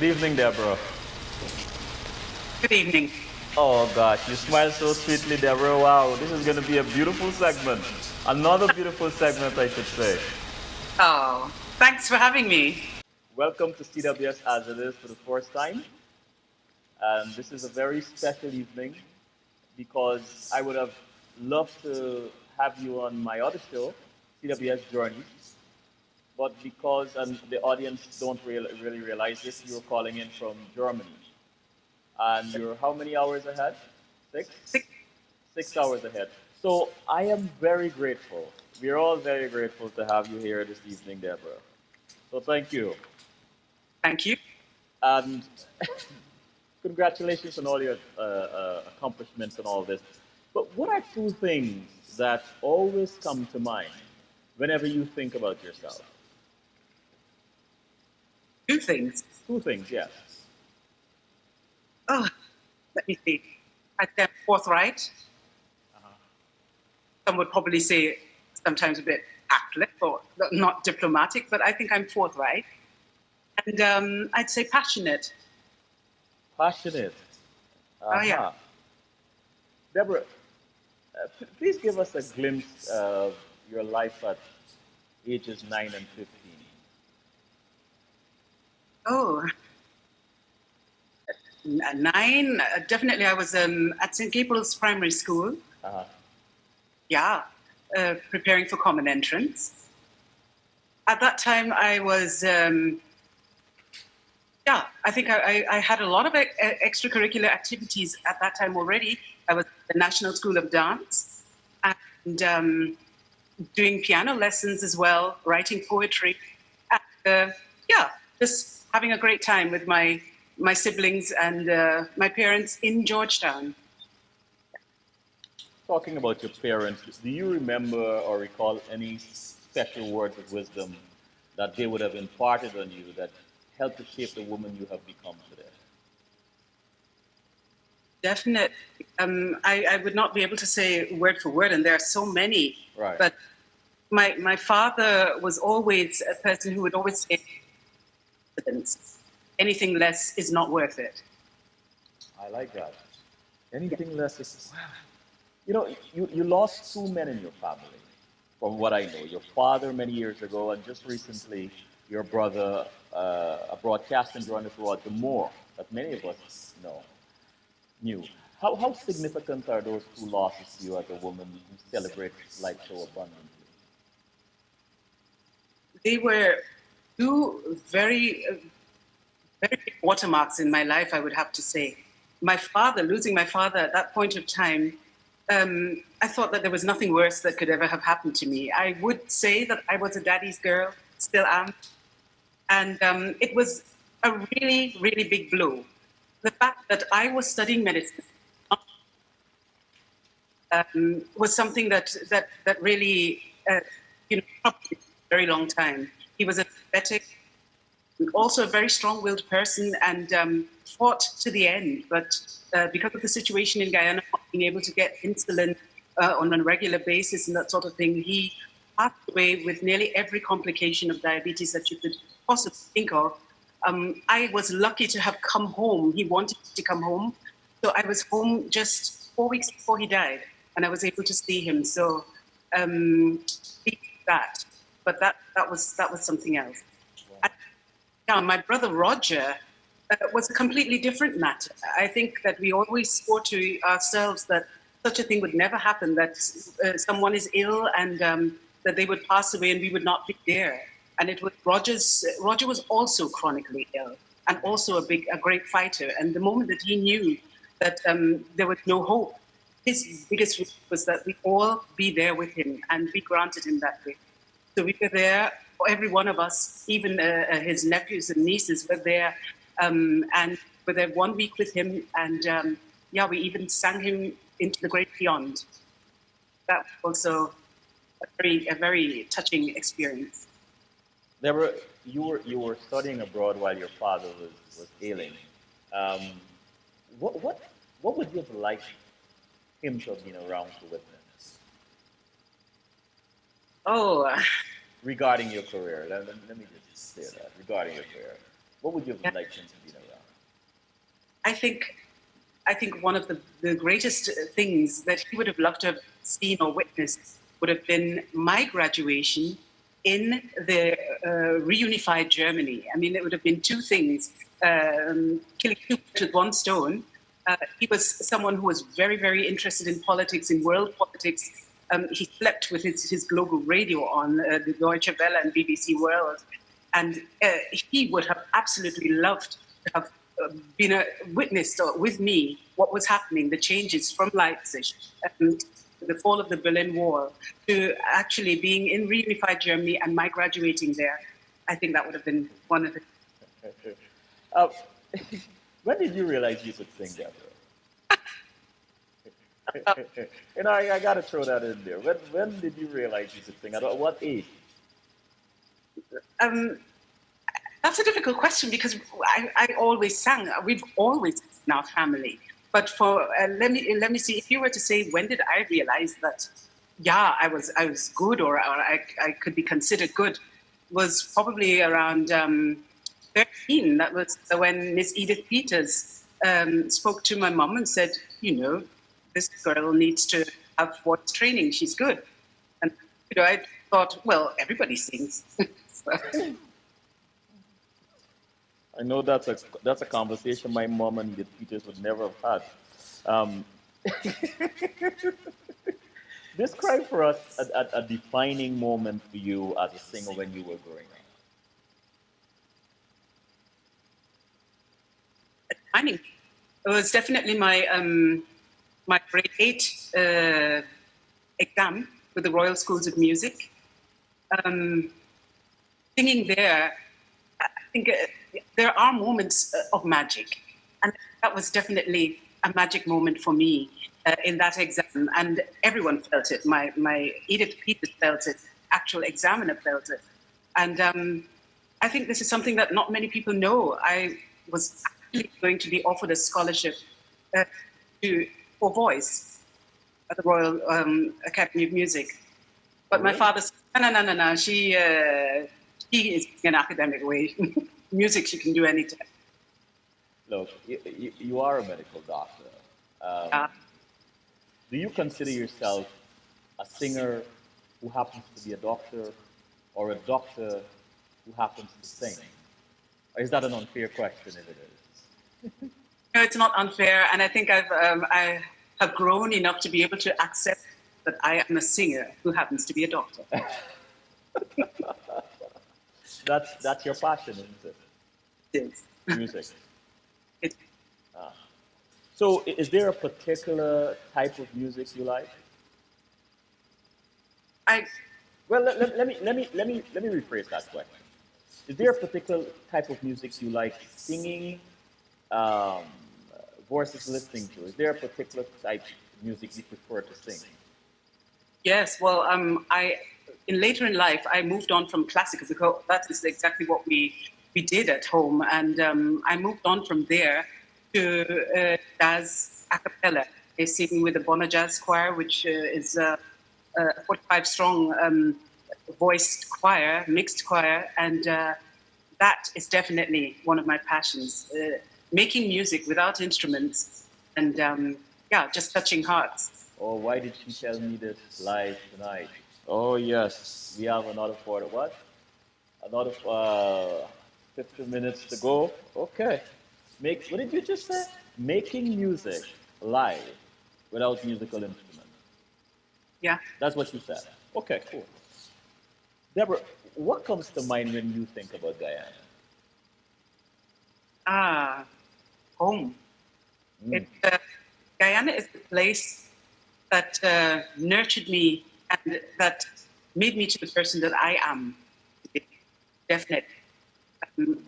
evening, Deborah. Good evening. Oh gosh, you smile so sweetly, Deborah. Wow, this is going to be a beautiful segment. Another beautiful segment, I should say. Oh, thanks for having me. Welcome to CWS as it is for the first time. And this is a very special evening because I would have loved to have you on my other show, CWS Journeys. But because and the audience don't really realize this, you're calling in from Germany. And you're how many hours ahead? Six? Six. 6 hours ahead. So I am very grateful. We're all very grateful to have you here this evening, Deborah. So thank you. Thank you. And congratulations on all your accomplishments and all this. But what are two things that always come to mind whenever you think about yourself? Two things. Two things, yes. Oh, let me see. I'd say I'm forthright. Some would probably say sometimes a bit tactless or not diplomatic, but I think I'm forthright. And I'd say passionate. Passionate. Oh, yeah. Deborah, please give us a glimpse of your life at ages 9 and 15. Oh, nine. Definitely, I was at St. Gabriel's Primary School. Uh-huh. Yeah, preparing for common entrance. At that time, I was, I think I had a lot of extracurricular activities at that time already. I was at the National School of Dance and doing piano lessons as well, writing poetry. And, just having a great time with my siblings and my parents in Georgetown. Talking about your parents, do you remember or recall any special words of wisdom that they would have imparted on you that helped to shape the woman you have become today? Definitely. I would not be able to say word for word, and there are so many. Right. But my father was always a person who would always say, anything less is not worth it. I like that. Anything less is. You know, you lost two men in your family, from what I know. Your father many years ago, and just recently, your brother, a broadcasting journalist who had the more that many of us knew. How significant are those two losses to you as a woman who celebrates life so abundantly? They were two very big watermarks in my life, I would have to say. Losing my father at that point of time, I thought that there was nothing worse that could ever have happened to me. I would say that I was a daddy's girl, still am. And it was a really, really big blow. The fact that I was studying medicine was something that really, troubled me for a very long time. He was a diabetic, also a very strong-willed person, and fought to the end. But because of the situation in Guyana, not being able to get insulin on a regular basis and that sort of thing, he passed away with nearly every complication of diabetes that you could possibly think of. I was lucky to have come home. He wanted to come home. So I was home just 4 weeks before he died, and I was able to see him. So that, but that was something else. Wow. My brother Roger was a completely different matter. I think that we always swore to ourselves that such a thing would never happen, that someone is ill and that they would pass away and we would not be there. And it was Roger was also chronically ill and also a great fighter. And the moment that he knew that there was no hope, his biggest wish was that we all be there with him, and we granted him that wish. So we were there, every one of us, even his nephews and nieces were there, and were there 1 week with him. And we even sang him into the great beyond. That was also a very touching experience. Deborah, you were studying abroad while your father was ailing. What would you have liked him to have been around to witness? Oh. Regarding your career, let me just say that. Regarding your career, what would you have liked him to be around? I think one of the greatest things that he would have loved to have seen or witnessed would have been my graduation in the reunified Germany. I mean, it would have been two things, killing two birds with one stone. He was someone who was very, very interested in politics, in world politics. He slept with his global radio on, the Deutsche Welle and BBC World. And he would have absolutely loved to have been a witness with me what was happening, the changes from Leipzig, the fall of the Berlin Wall, to actually being in reunified Germany and my graduating there. I think that would have been one of the... When did you realize you could sing, Deborah? You know, I got to throw that in there. When did you realize you could sing? At what age? That's a difficult question because I always sang. We've always sang in our family. But for let me see. If you were to say when did I realize that, yeah, I was good or I could be considered good, was probably around 13. That was when Miss Edith Peters spoke to my mom and said, you know, this girl needs to have voice training. She's good. And you know, I thought, well, everybody sings. So. I know that's a conversation my mom and Edith Peters would never have had. Describe for us a defining moment for you as a singer when you were growing up. Defining. It was definitely my my grade 8 exam with the Royal Schools of Music. Singing there, I think there are moments of magic, and that was definitely a magic moment for me in that exam, and everyone felt it. My Edith Peters felt it, actual examiner felt it, and I think this is something that not many people know. I was actually going to be offered a scholarship for voice at the Royal Academy of Music, but my father said, no, she is an academic way. Music she can do anytime. Look, you are a medical doctor. Do you consider yourself a singer who happens to be a doctor, or a doctor who happens to sing? Or is that an unfair question if it is? No, it's not unfair, and I think I have grown enough to be able to accept that I am a singer who happens to be a doctor. That's your passion, isn't it? It is. Music. So, is there a particular type of music you like? Well, let me rephrase that question. Is there a particular type of music you like singing versus listening to? Is there a particular type of music you prefer to sing? Yes. Well, later in life, I moved on from classical because that is exactly what we did at home, and I moved on from there to jazz a cappella, singing with the Bonner Jazz Choir, which is a 45-strong voiced choir, mixed choir, and that is definitely one of my passions. Making music without instruments and just touching hearts. Oh, why did she tell me this live tonight? Oh yes, we have another what? Another 15 minutes to go. Okay. What did you just say? Making music live without musical instruments. Yeah. That's what you said. Okay, cool. Deborah, what comes to mind when you think about Guyana? Home. Guyana is the place that nurtured me and that made me to the person that I am. Definitely.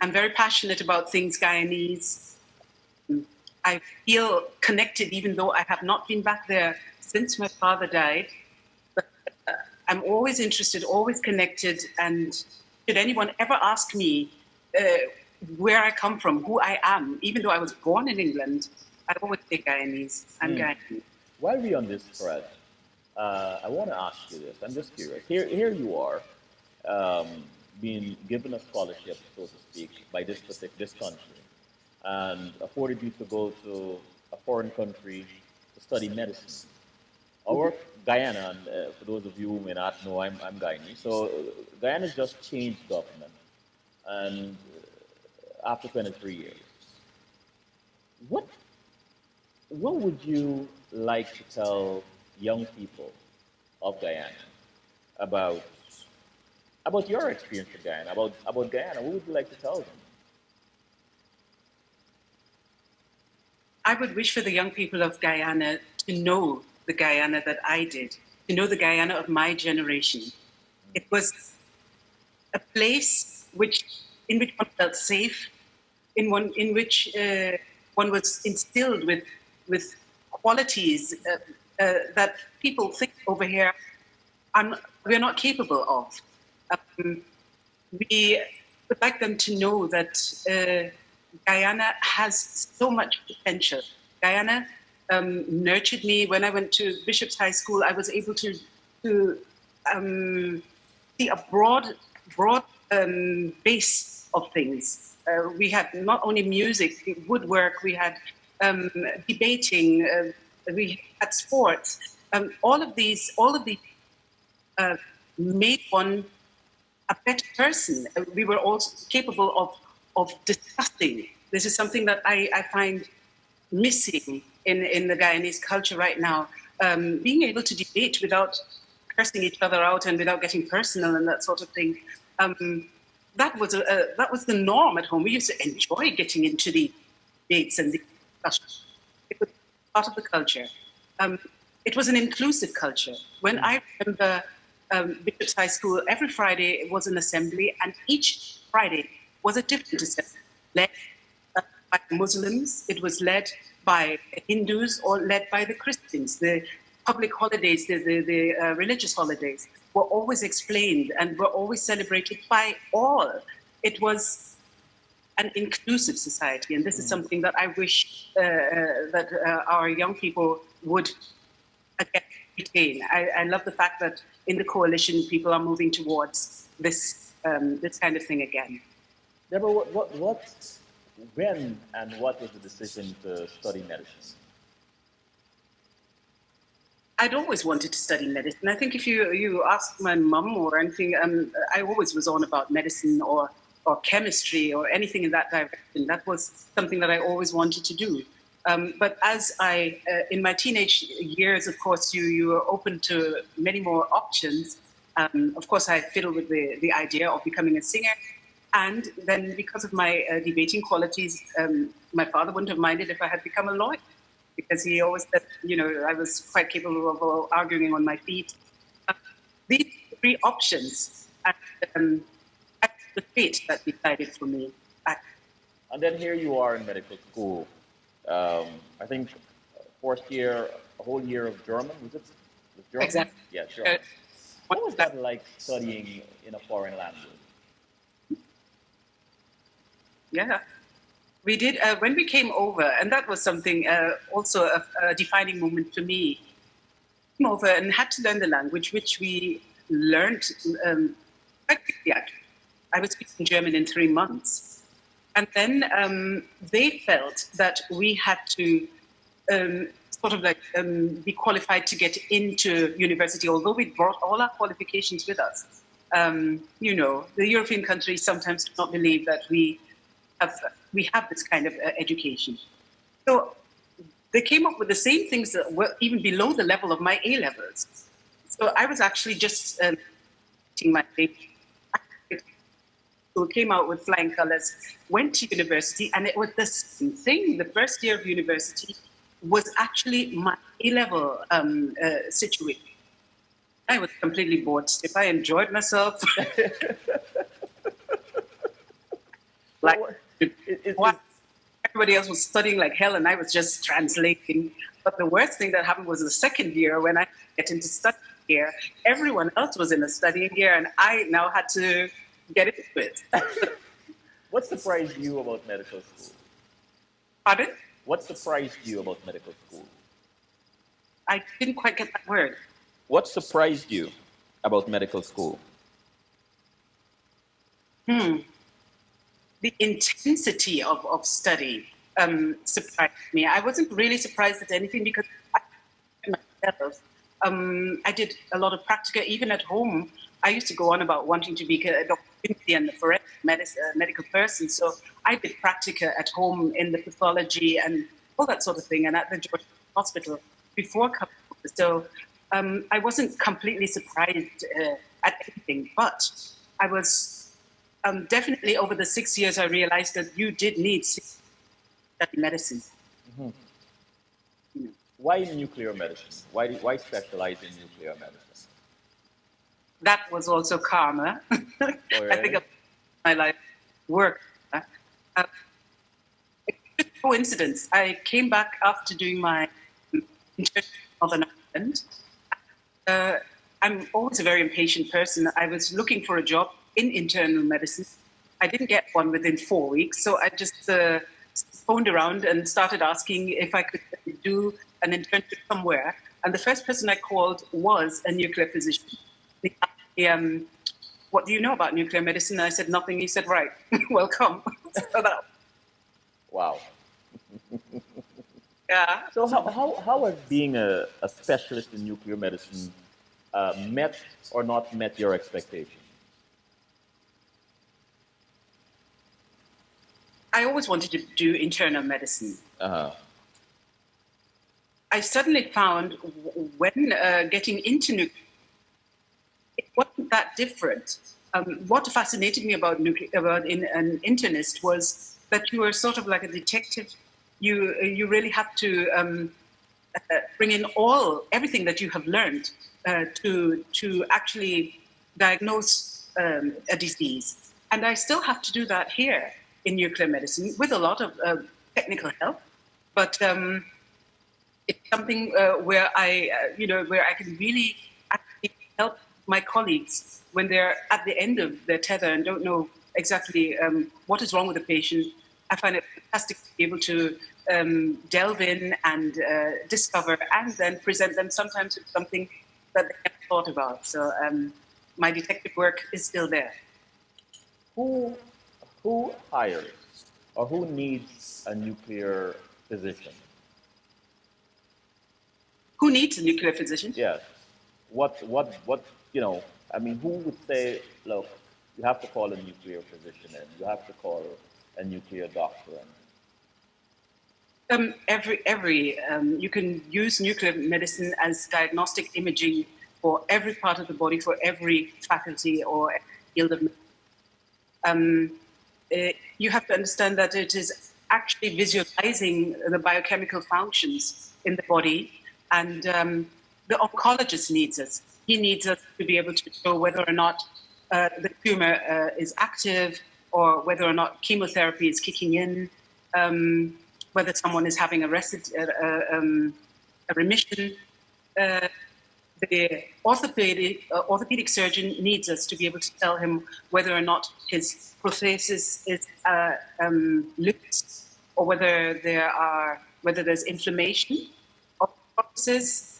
I'm very passionate about things Guyanese. I feel connected even though I have not been back there since my father died. But I'm always interested, always connected, and should anyone ever ask me where I come from, who I am, even though I was born in England, I always say Guyanese. I'm Guyanese. While we're on this thread, I want to ask you this. I'm just curious. Here you are, being given a scholarship, so to speak, by this country. and afforded you to go to a foreign country to study medicine. Our Guyana, and for those of you who may not know, I'm Guyanese. So Guyana's just changed government, and after 23 years, what what would you like to tell young people of Guyana about your experience with Guyana, about Guyana? What would you like to tell them? I would wish for the young people of Guyana to know the Guyana that I did, to know the Guyana of my generation. It was a place in which one felt safe, in which one was instilled with qualities that people think over here we're not capable of. Um, we would like them to know that Guyana has so much potential. Guyana nurtured me. When I went to Bishop's High School, I was able to see a broad base of things. We had not only music, woodwork, we had debating, we had sports. All of these made one a better person. We were also capable of discussing. This is something that I find missing in the Guyanese culture right now. Being able to debate without cursing each other out and without getting personal and that sort of thing. That was the norm at home. We used to enjoy getting into the debates and the discussions. It was part of the culture. It was an inclusive culture. When I remember Bishop's High School, every Friday was an assembly, and each Friday was a different assembly, led by Muslims, it was led by Hindus, or led by the Christians. The public holidays, the religious holidays were always explained and were always celebrated by all. It was an inclusive society, and this is something that I wish that our young people would again retain. I love the fact that in the coalition, people are moving towards this kind of thing again. Deborah, when and what was the decision to study medicine? I'd always wanted to study medicine. I think if you ask my mum or anything, I always was on about medicine or chemistry or anything in that direction. That was something that I always wanted to do. But as in my teenage years, of course, you are open to many more options. Of course, I fiddled with the idea of becoming a singer. And then because of my debating qualities, my father wouldn't have minded if I had become a lawyer, because he always said, I was quite capable of arguing on my feet. These three options, and the fate that decided for me. And then here you are in medical school. I think first year, a whole year of German. Was it German? Exactly. Yeah, German. What was that like studying in a foreign language? Yeah, we did when we came over, and that was something also a defining moment for me. Came over and had to learn the language, which we learned quite quickly. Actually, I was speaking German in 3 months, and then they felt that we had to sort of like be qualified to get into university, although we brought all our qualifications with us. The European countries sometimes do not believe that we have this kind of education. So they came up with the same things that were even below the level of my A levels. So I was actually just teaching my so came out with flying colors, went to university, and it was the same thing. The first year of university was actually my A level situation. I was completely bored. If I enjoyed myself, everybody else was studying like hell, and I was just translating. But the worst thing that happened was the second year when I get into studying here. Everyone else was in a studying year, and I now had to get into it. What surprised you about medical school? Pardon? What surprised you about medical school? I didn't quite get that word. What surprised you about medical school? the intensity of study surprised me. I wasn't really surprised at anything because myself, I did a lot of practica. Even at home, I used to go on about wanting to be a doctor and a forensic medical person. So I did practica at home in the pathology and all that sort of thing, and at the George Hospital before coming. So I wasn't completely surprised at anything, but I was definitely over the 6 years I realized that you did need study medicine. Mm-hmm. Why nuclear medicine? Why specialize in nuclear medicine? That was also karma. Oh, really? I think of my life work. It's a coincidence. I came back after doing my internship in Northern Ireland. I'm always a very impatient person. I was looking for a job in internal medicine. I didn't get one within 4 weeks, so I just phoned around and started asking if I could do an internship somewhere. And the first person I called was a nuclear physician. What do you know about nuclear medicine? And I said, nothing. He said, right, welcome. Wow. Yeah. So how has being a specialist in nuclear medicine met or not met your expectations? I always wanted to do internal medicine. Uh-huh. I suddenly found when getting into nuclear, it wasn't that different. What fascinated me about an internist was that you were sort of like a detective. You really have to bring in everything that you have learned to actually diagnose a disease. And I still have to do that here in nuclear medicine with a lot of technical help, but it's something where I can really actually help my colleagues when they're at the end of their tether and don't know exactly what is wrong with the patient. I find it fantastic to be able to delve in and discover and then present them sometimes with something that they haven't thought about. So my detective work is still there. Who hires or who needs a nuclear physician? Who needs a nuclear physician? Yes. What I mean, who would say, look, you have to call a nuclear physician in, you have to call a nuclear doctor in? You can use nuclear medicine as diagnostic imaging for every part of the body, for every faculty or field of medicine. You have to understand that it is actually visualizing the biochemical functions in the body, and the oncologist needs us. He needs us to be able to show whether or not the tumor is active, or whether or not chemotherapy is kicking in, whether someone is having a remission. The orthopedic surgeon needs us to be able to tell him whether or not his prosthesis is loose, or whether there's inflammation of the prosthesis.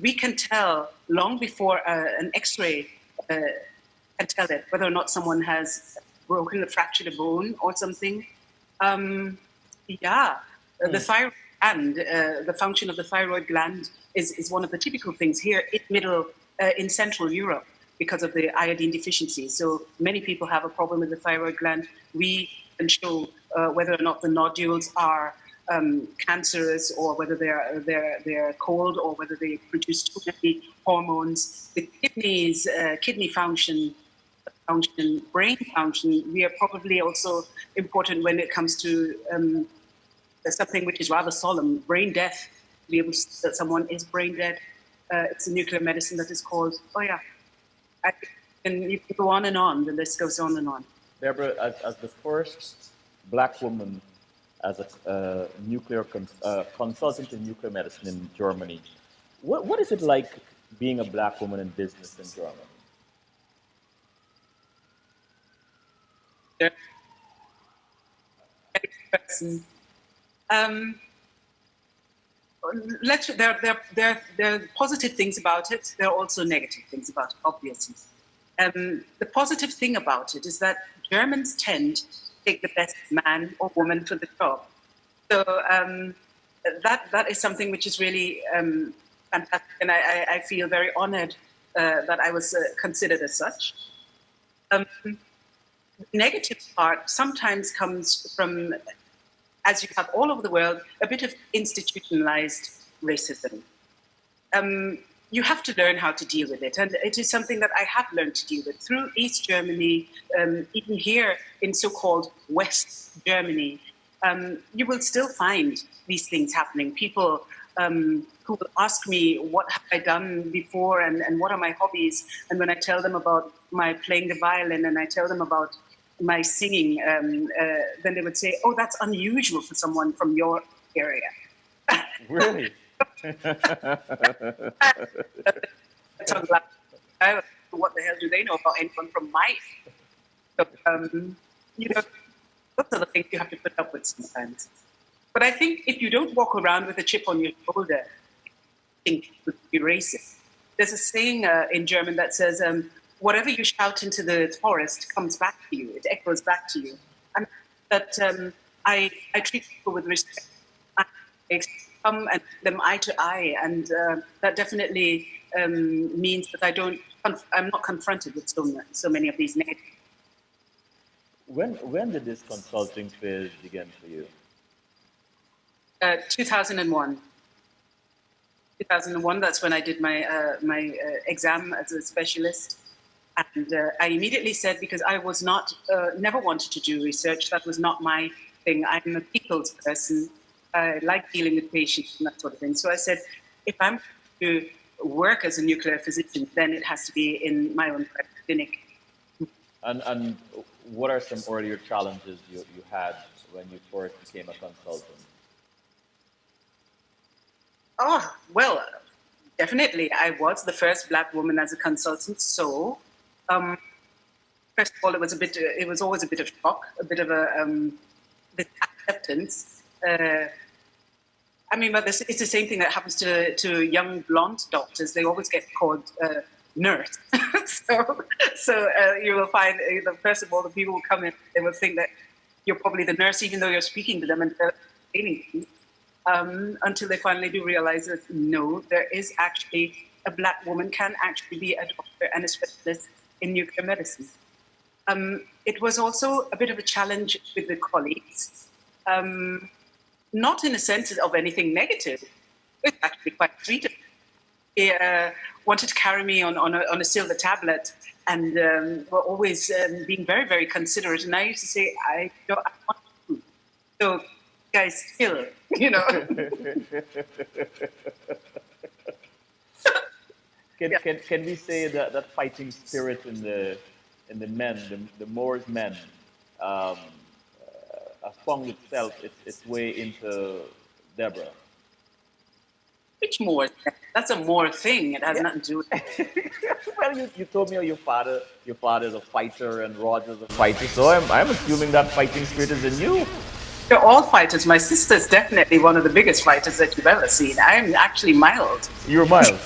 We can tell long before an X-ray can tell it whether or not someone has broken or fractured a bone or something. The thyroid gland, the function of the thyroid gland is one of the typical things here in Central Europe because of the iodine deficiency. So many people have a problem with the thyroid gland. We can show whether or not the nodules are cancerous, or whether they're cold, or whether they produce too many hormones. The kidneys, kidney function, brain function, we are probably also important when it comes to something which is rather solemn, brain death. To be able to say that someone is brain dead, it's a nuclear medicine that is called. And you can go on and on. The list goes on and on. Deborah, as the first Black woman as a nuclear consultant in nuclear medicine in Germany, what is it like being a Black woman in business in Germany? There are positive things about it. There are also negative things about it, obviously. The positive thing about it is that Germans tend take the best man or woman for the job. So that is something which is really fantastic, and I feel very honored that I was considered as such. The negative part sometimes comes from, as you have all over the world, a bit of institutionalized racism. You have to learn how to deal with it. And it is something that I have learned to deal with through East Germany, even here in so-called West Germany. You will still find these things happening. People who will ask me, what have I done before and what are my hobbies? And when I tell them about my playing the violin and I tell them about my singing, then they would say, oh, that's unusual for someone from your area. Really? What the hell do they know about anyone from my area? So, you know, those are the things you have to put up with sometimes. But I think if you don't walk around with a chip on your shoulder, I think it would be racist. There's a saying in German that says, whatever you shout into the forest comes back to you, it echoes back to you. And that I treat people with respect. I come and them eye to eye, and that definitely means that I'm not confronted with so many of these negative. When did this consulting phase begin for you? 2001. 2001, that's when I did my exam as a specialist. And I immediately said, because I was not, never wanted to do research, that was not my thing. I'm a people's person. I like dealing with patients and that sort of thing. So I said, if I'm to work as a nuclear physician, then it has to be in my own private clinic. And what are some earlier challenges you had when you first became a consultant? Oh, well, definitely. I was the first Black woman as a consultant. So, first of all, it was always a bit of shock, a bit of this acceptance. I mean, but it's the same thing that happens to young blonde doctors. They always get called nurse. so you will find, first of all, the people will come in, they will think that you're probably the nurse, even though you're speaking to them and explaining things. Until they finally do realize that no, there is actually a Black woman can actually be a doctor and a specialist in nuclear medicine. It was also a bit of a challenge with the colleagues, not in a sense of anything negative. It's actually quite sweet. They wanted to carry me on a silver tablet and were always being very, very considerate. And I used to say, I want to. So, guys, chill, you know. Can we say that fighting spirit in the men, the Moors men, has found itself its way into Deborah? Which Moor? That's a Moor thing. It has nothing to do with it. Well, you told me your father is a fighter and Roger's a fighter, so I'm assuming that fighting spirit is in you. They're all fighters. My sister's definitely one of the biggest fighters that you've ever seen. I'm actually mild. You're mild.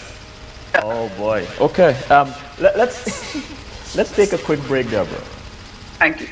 Oh boy. Okay. Let's take a quick break, Deborah. Thank you.